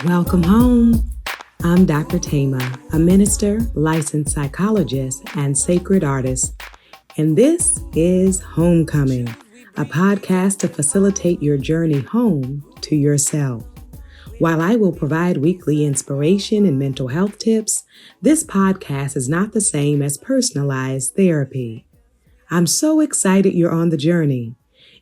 Welcome home. I'm Dr.Thema, a minister, licensed psychologist, and sacred artist. And this is Homecoming, a podcast to facilitate your journey home to yourself. While I will provide weekly inspiration and mental health tips, this podcast is not the same as personalized therapy. I'm so excited you're on the journey.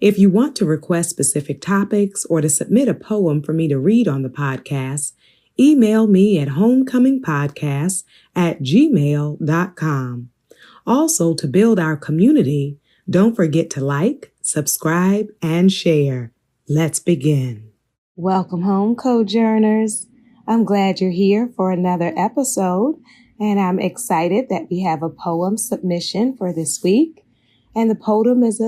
If you want to request specific topics or to submit a poem for me to read on the podcast, email me at homecomingpodcast@gmail.com. Also, to build our community, don't forget to like, subscribe, and share. Let's begin. Welcome home, Cojourners. I'm glad you're here for another episode, and I'm excited that we have a poem submission for this week. And the poem is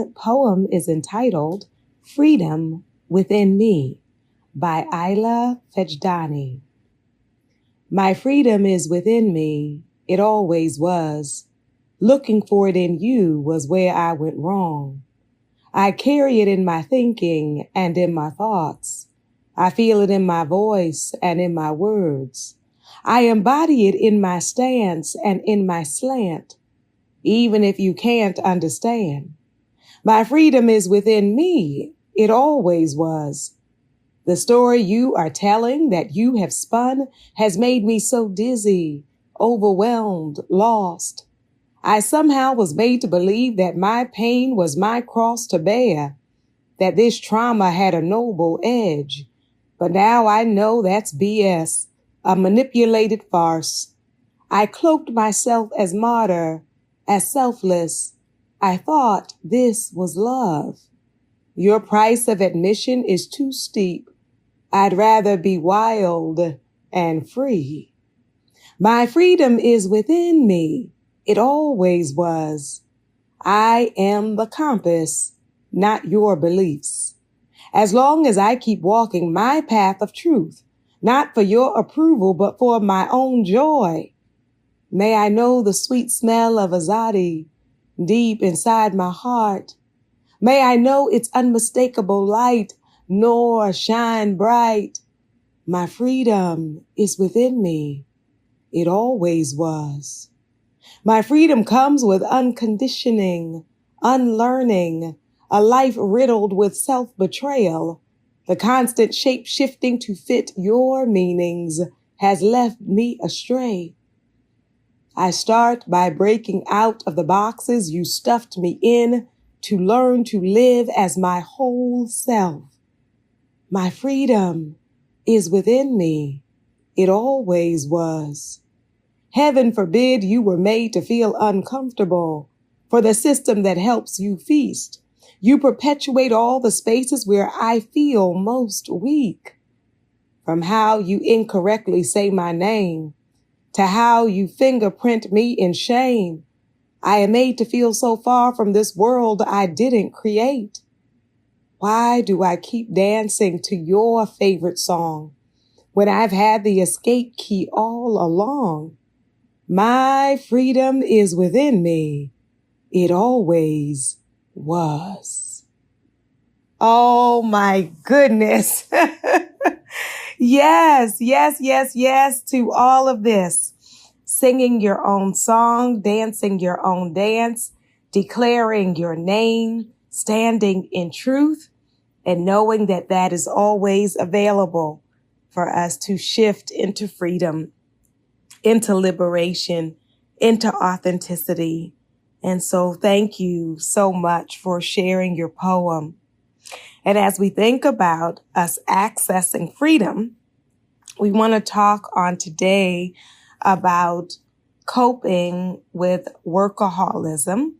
entitled Freedom Within Me by Ayla Fejdani. My freedom is within me. It always was. Looking for it in you was where I went wrong. I carry it in my thinking and in my thoughts. I feel it in my voice and in my words. I embody it in my stance and in my slant, even if you can't understand. My freedom is within me. It always was. The story you are telling that you have spun has made me so dizzy, overwhelmed, lost. I somehow was made to believe that my pain was my cross to bear, that this trauma had a noble edge. But now I know that's BS, a manipulated farce. I cloaked myself as martyr, as selfless. I thought this was love. Your price of admission is too steep. I'd rather be wild and free. My freedom is within me. It always was. I am the compass, not your beliefs. As long as I keep walking my path of truth, not for your approval, but for my own joy. May I know the sweet smell of azadi deep inside my heart. May I know its unmistakable light, nor shine bright. My freedom is within me. It always was. My freedom comes with unconditioning, unlearning, a life riddled with self-betrayal. The constant shape-shifting to fit your meanings has left me astray. I start by breaking out of the boxes you stuffed me in to learn to live as my whole self. My freedom is within me. It always was. Heaven forbid you were made to feel uncomfortable. For the system that helps you feast, you perpetuate all the spaces where I feel most weak. From how you incorrectly say my name, to how you fingerprint me in shame. I am made to feel so far from this world I didn't create. Why do I keep dancing to your favorite song when I've had the escape key all along? My freedom is within me. It always was. Oh my goodness. Yes to all of this. Singing your own song, dancing your own dance, declaring your name, standing in truth, and knowing that that is always available for us to shift into freedom, into liberation, into authenticity. And so thank you so much for sharing your poem. And as we think about us accessing freedom, we want to talk on today about coping with workaholism,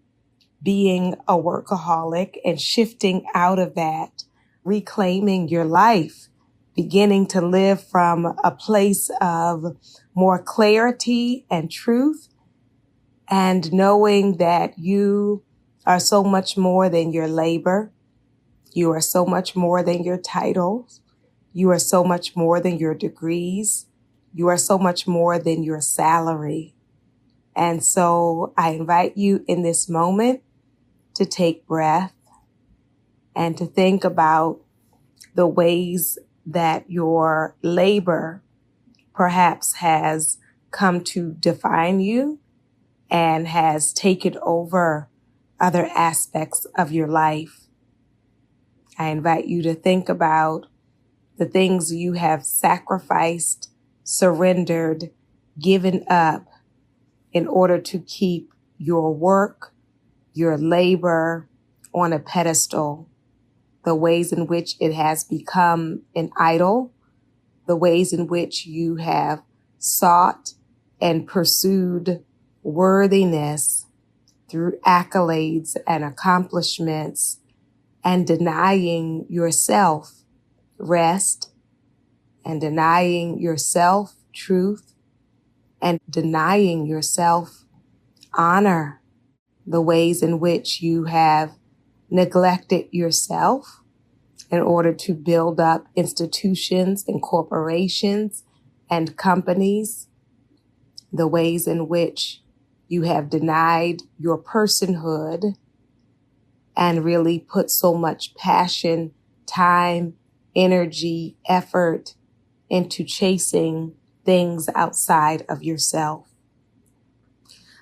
being a workaholic and shifting out of that, reclaiming your life, beginning to live from a place of more clarity and truth, and knowing that you are so much more than your labor. You are so much more than your titles. You are so much more than your degrees. You are so much more than your salary. And so I invite you in this moment to take breath and to think about the ways that your labor perhaps has come to define you and has taken over other aspects of your life. I invite you to think about the things you have sacrificed, surrendered, given up in order to keep your work, your labor on a pedestal, the ways in which it has become an idol, the ways in which you have sought and pursued worthiness through accolades and accomplishments, and denying yourself rest, and denying yourself truth, and denying yourself honor, the ways in which you have neglected yourself in order to build up institutions and corporations and companies, the ways in which you have denied your personhood and really put so much passion, time, energy, effort into chasing things outside of yourself.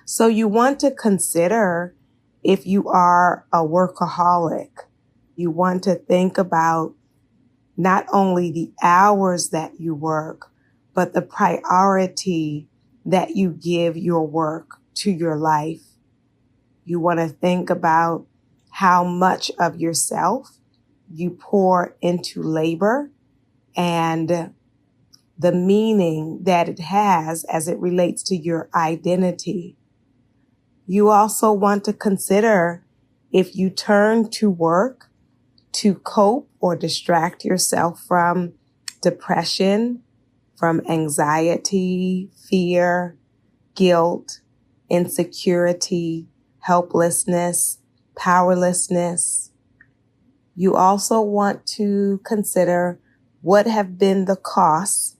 So you want to consider if you are a workaholic. You want to think about not only the hours that you work, but the priority that you give your work to your life. You want to think about how much of yourself you pour into labor and the meaning that it has as it relates to your identity. You also want to consider if you turn to work to cope or distract yourself from depression, from anxiety, fear, guilt, insecurity, helplessness, powerlessness. You also want to consider what have been the costs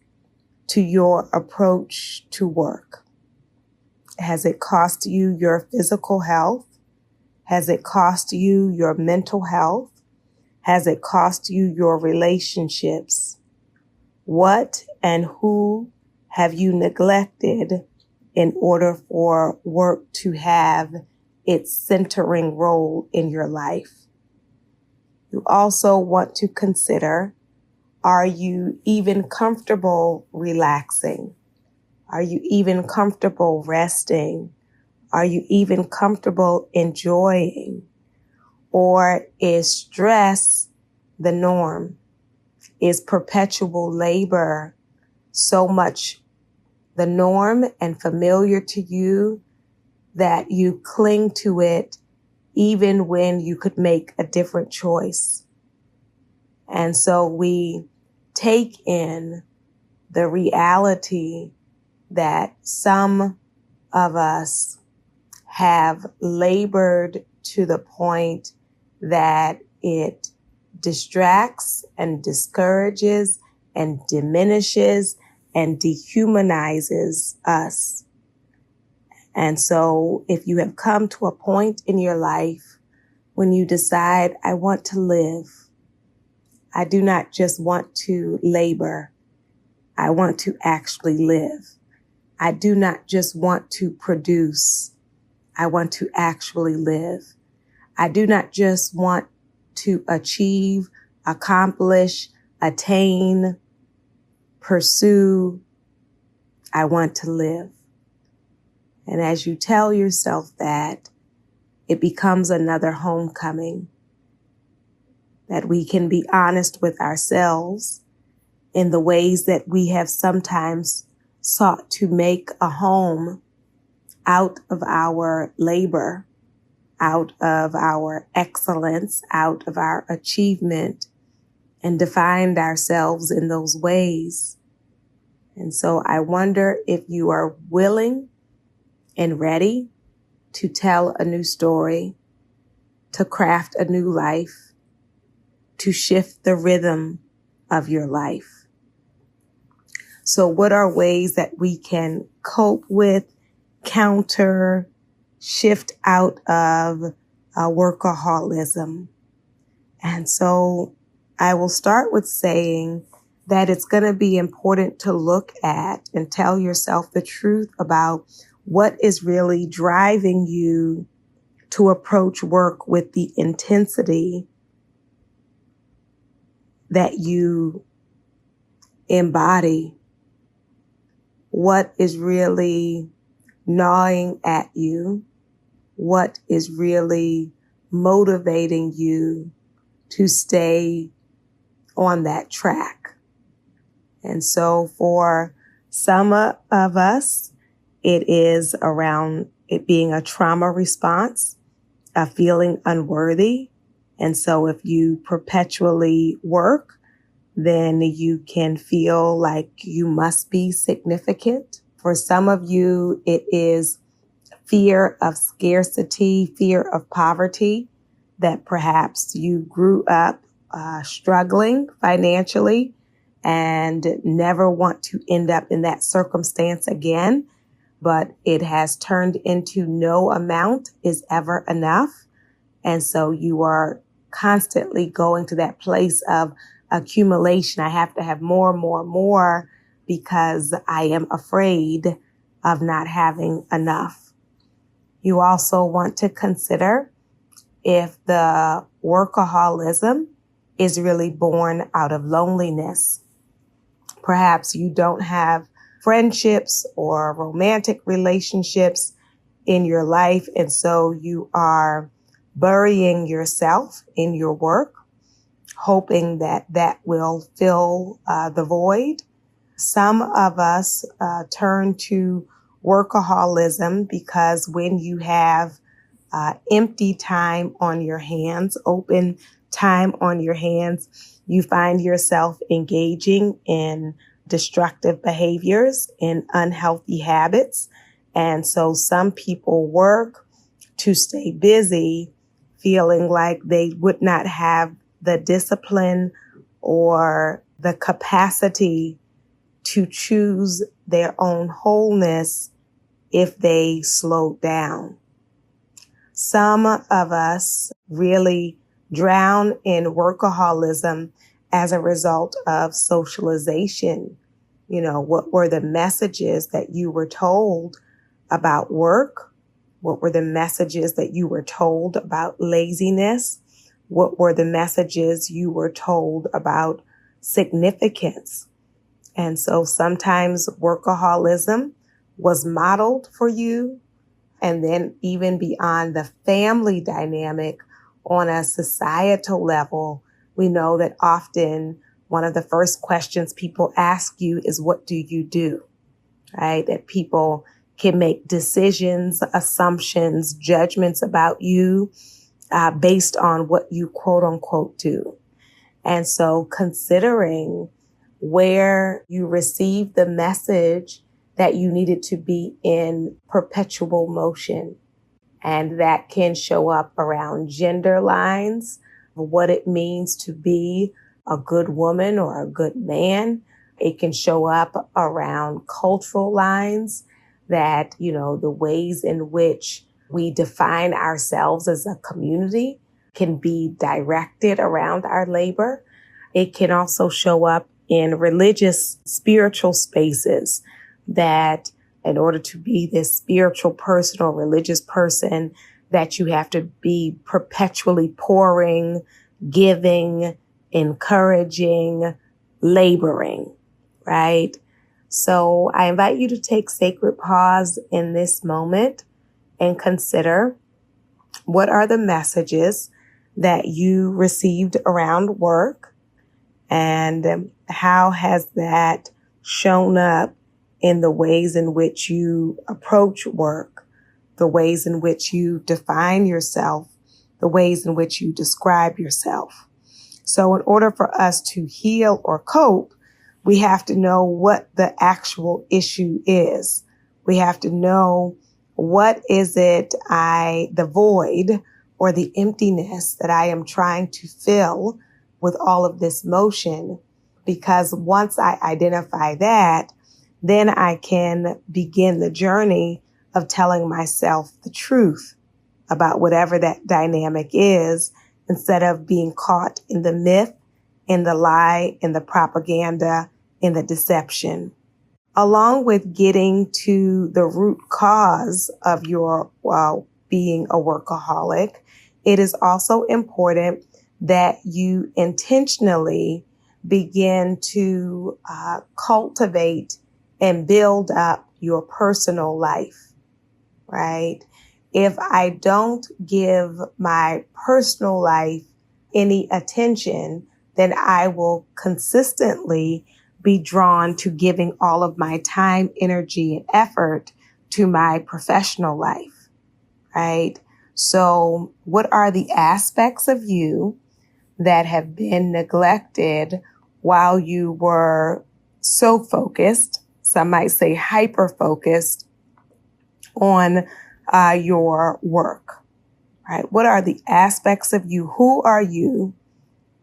to your approach to work. Has it cost you your physical health? Has it cost you your mental health? Has it cost you your relationships? What and who have you neglected in order for work to have its centering role in your life? You also want to consider, are you even comfortable relaxing? Are you even comfortable resting? Are you even comfortable enjoying? Or is stress the norm? Is perpetual labor so much the norm and familiar to you that you cling to it even when you could make a different choice? And so we take in the reality that some of us have labored to the point that it distracts and discourages and diminishes and dehumanizes us. And so if you have come to a point in your life when you decide, I want to live, I do not just want to labor, I want to actually live. I do not just want to produce, I want to actually live. I do not just want to achieve, accomplish, attain, pursue. I want to live. And as you tell yourself that, it becomes another homecoming, that we can be honest with ourselves in the ways that we have sometimes sought to make a home out of our labor, out of our excellence, out of our achievement, and defined ourselves in those ways. And so I wonder if you are willing and ready to tell a new story, to craft a new life, to shift the rhythm of your life. So what are ways that we can cope with, counter, shift out of workaholism? And so I will start with saying that it's going to be important to look at and tell yourself the truth about what is really driving you to approach work with the intensity that you embody. What is really gnawing at you? What is really motivating you to stay on that track? And so for some of us, it is around it being a trauma response, a feeling unworthy. And so if you perpetually work, then you can feel like you must be significant. For some of you, it is fear of scarcity, fear of poverty, that perhaps you grew up struggling financially and never want to end up in that circumstance again, but it has turned into no amount is ever enough. And so you are constantly going to that place of accumulation. I have to have more because I am afraid of not having enough. You also want to consider if the workaholism is really born out of loneliness. Perhaps you don't have friendships or romantic relationships in your life, and so you are burying yourself in your work, hoping that that will fill the void. Some of us turn to workaholism because when you have empty time on your hands, open time on your hands, you find yourself engaging in destructive behaviors, in unhealthy habits. And so some people work to stay busy, feeling like they would not have the discipline or the capacity to choose their own wholeness if they slow down. Some of us really drown in workaholism as a result of socialization. You know, what were the messages that you were told about work? What were the messages that you were told about laziness? What were the messages you were told about significance? And so sometimes workaholism was modeled for you. And then even beyond the family dynamic, on a societal level, we know that often one of the first questions people ask you is, what do you do? Right? That people can make decisions, assumptions, judgments about you based on what you quote unquote do. And so considering where you received the message that you needed to be in perpetual motion, and that can show up around gender lines, what it means to be a good woman or a good man. It can show up around cultural lines, that, you know, the ways in which we define ourselves as a community can be directed around our labor. It can also show up in religious, spiritual spaces, that in order to be this spiritual person or religious person, that you have to be perpetually pouring, giving, encouraging, laboring, right? So I invite you to take sacred pause in this moment and consider, what are the messages that you received around work, and how has that shown up in the ways in which you approach work, the ways in which you define yourself, the ways in which you describe yourself. So in order for us to heal or cope, we have to know what the actual issue is. We have to know, what is it the void or the emptiness that I am trying to fill with all of this motion? Because once I identify that, then I can begin the journey of telling myself the truth about whatever that dynamic is, instead of being caught in the myth in the lie, in the propaganda, in the deception. Along with getting to the root cause of your being a workaholic, it is also important that you intentionally begin to cultivate and build up your personal life, right? If I don't give my personal life any attention, then I will consistently be drawn to giving all of my time, energy, and effort to my professional life, right? So what are the aspects of you that have been neglected while you were so focused, some might say hyper-focused, on your work, right? What are the aspects of you? Who are you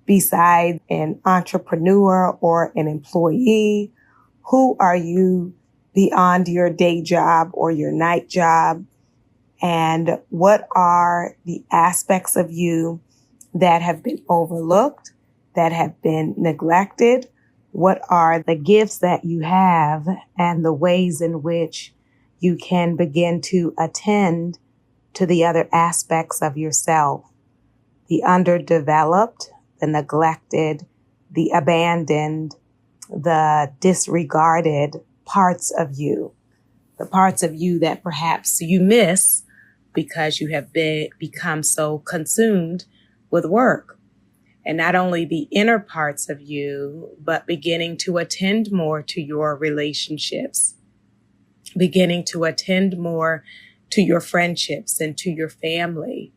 besides an entrepreneur or an employee? Who are you beyond your day job or your night job? And what are the aspects of you that have been overlooked, that have been neglected? What are the gifts that you have and the ways in which you can begin to attend to the other aspects of yourself, the underdeveloped, the neglected, the abandoned, the disregarded parts of you, the parts of you that perhaps you miss because you have become so consumed with work. And not only the inner parts of you, but beginning to attend more to your relationships, beginning to attend more to your friendships and to your family,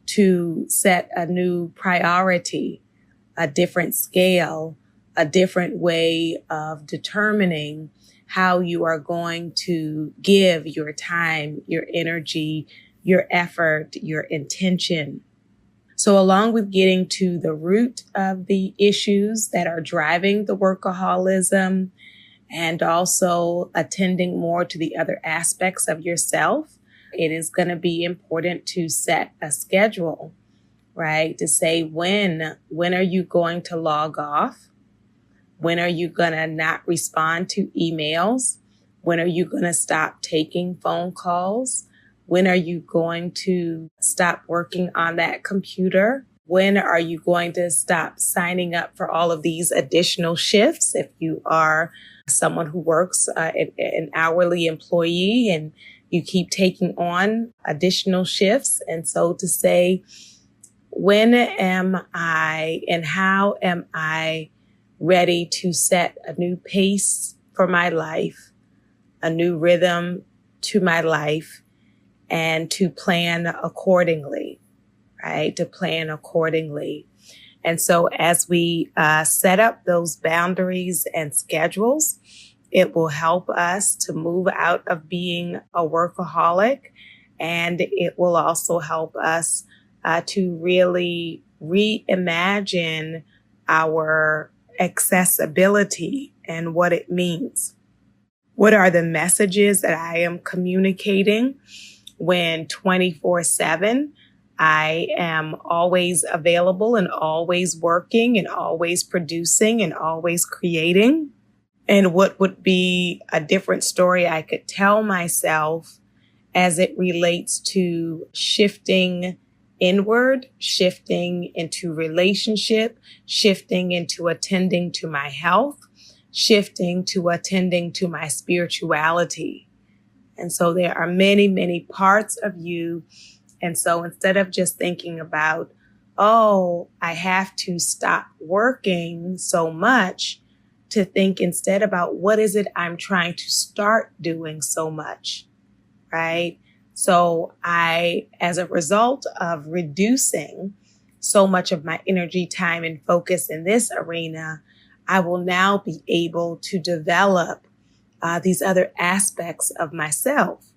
to set a new priority, a different scale, a different way of determining how you are going to give your time, your energy, your effort, your intention. So along with getting to the root of the issues that are driving the workaholism, and also attending more to the other aspects of yourself, it is going to be important to set a schedule, right? To say when are you going to log off? When are you going to not respond to emails? When are you going to stop taking phone calls? When are you going to stop working on that computer? When are you going to stop signing up for all of these additional shifts? If you are someone who works an hourly employee and you keep taking on additional shifts. And so to say, when am I and how am I ready to set a new pace for my life, a new rhythm to my life, and to plan accordingly, right? To plan accordingly. And so as we set up those boundaries and schedules, it will help us to move out of being a workaholic. And it will also help us to really reimagine our accessibility and what it means. What are the messages that I am communicating when 24/7 I am always available and always working and always producing and always creating? And what would be a different story I could tell myself as it relates to shifting inward, shifting into relationship, shifting into attending to my health, shifting to attending to my spirituality? And so there are many, many parts of you. And so instead of just thinking about, oh, I have to stop working so much, to think instead about what is it I'm trying to start doing so much, right? So as a result of reducing so much of my energy, time, and focus in this arena, I will now be able to develop these other aspects of myself.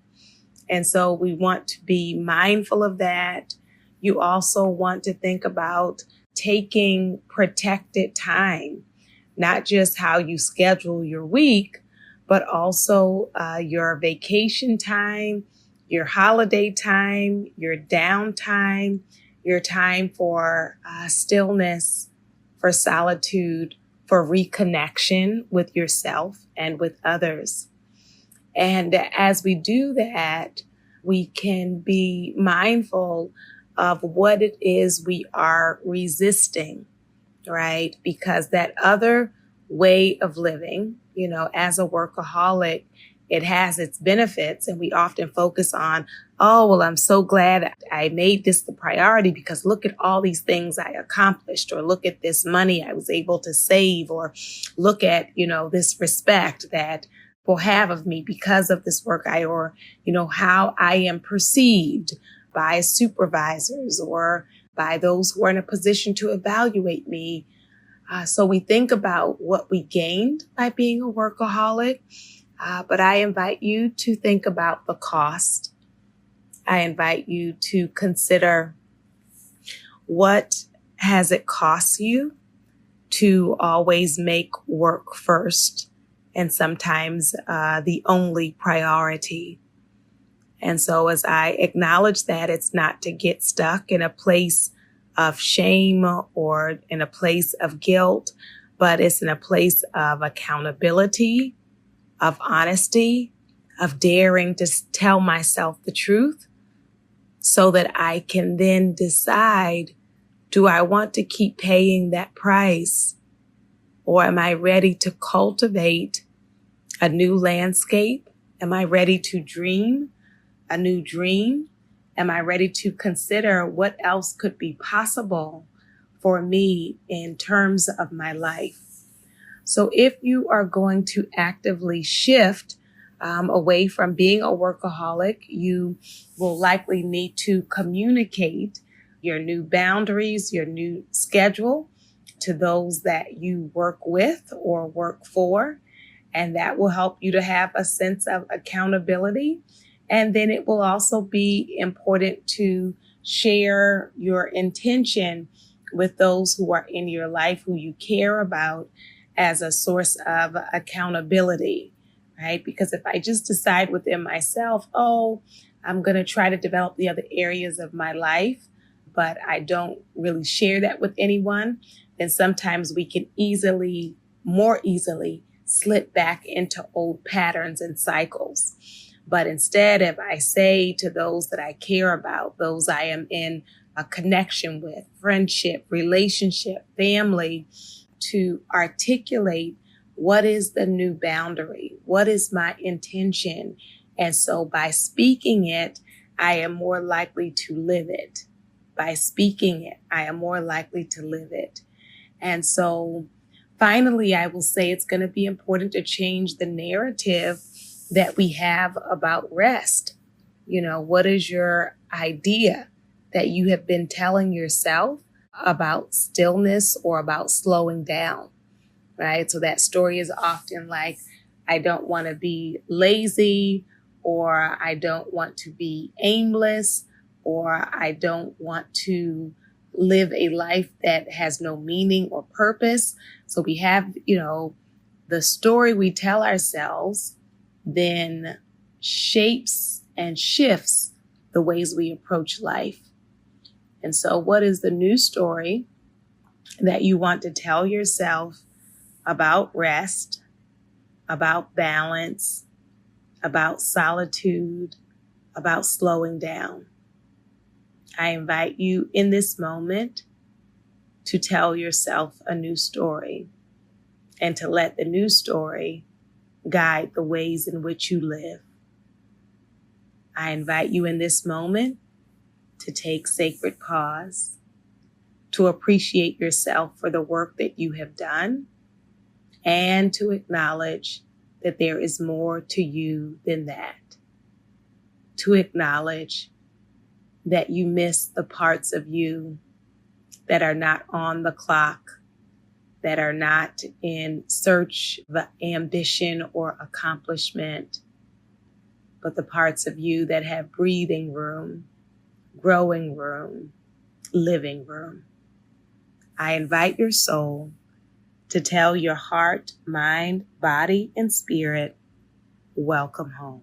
And so we want to be mindful of that. You also want to think about taking protected time, not just how you schedule your week, but also your vacation time, your holiday time, your downtime, your time for stillness, for solitude, for reconnection with yourself and with others. And as we do that, we can be mindful of what it is we are resisting, right? Because that other way of living, as a workaholic, it has its benefits. And we often focus on, oh, well, I'm so glad I made this the priority because look at all these things I accomplished, or look at this money I was able to save, or look at, this respect that will have of me because of this work or how I am perceived by supervisors or by those who are in a position to evaluate me. So we think about what we gained by being a workaholic, but I invite you to think about the cost. I invite you to consider, what has it cost you to always make work first and sometimes the only priority. And so as I acknowledge that, it's not to get stuck in a place of shame or in a place of guilt, but it's in a place of accountability, of honesty, of daring to tell myself the truth so that I can then decide, do I want to keep paying that price? Or am I ready to cultivate a new landscape? Am I ready to dream a new dream? Am I ready to consider what else could be possible for me in terms of my life? So if you are going to actively shift away from being a workaholic, you will likely need to communicate your new boundaries, your new schedule to those that you work with or work for. And that will help you to have a sense of accountability. And then it will also be important to share your intention with those who are in your life, who you care about, as a source of accountability, right? Because if I just decide within myself, oh, I'm going to try to develop the other areas of my life, but I don't really share that with anyone, then sometimes we can more easily slip back into old patterns and cycles. But instead, if I say to those that I care about, those I am in a connection with, friendship, relationship, family, to articulate what is the new boundary, what is my intention. And so by speaking it, I am more likely to live it. By speaking it, I am more likely to live it. And so finally, I will say it's going to be important to change the narrative that we have about rest. What is your idea that you have been telling yourself about stillness or about slowing down, right? So that story is often like, I don't want to be lazy, or I don't want to be aimless, or I don't want to live a life that has no meaning or purpose. So we have, the story we tell ourselves then shapes and shifts the ways we approach life. And so what is the new story that you want to tell yourself about rest, about balance, about solitude, about slowing down? I invite you in this moment to tell yourself a new story and to let the new story guide the ways in which you live. I invite you in this moment to take sacred pause, to appreciate yourself for the work that you have done, and to acknowledge that there is more to you than that. To acknowledge that you miss the parts of you that are not on the clock, that are not in search of ambition or accomplishment, but the parts of you that have breathing room, growing room, living room. I invite your soul to tell your heart, mind, body, and spirit, welcome home.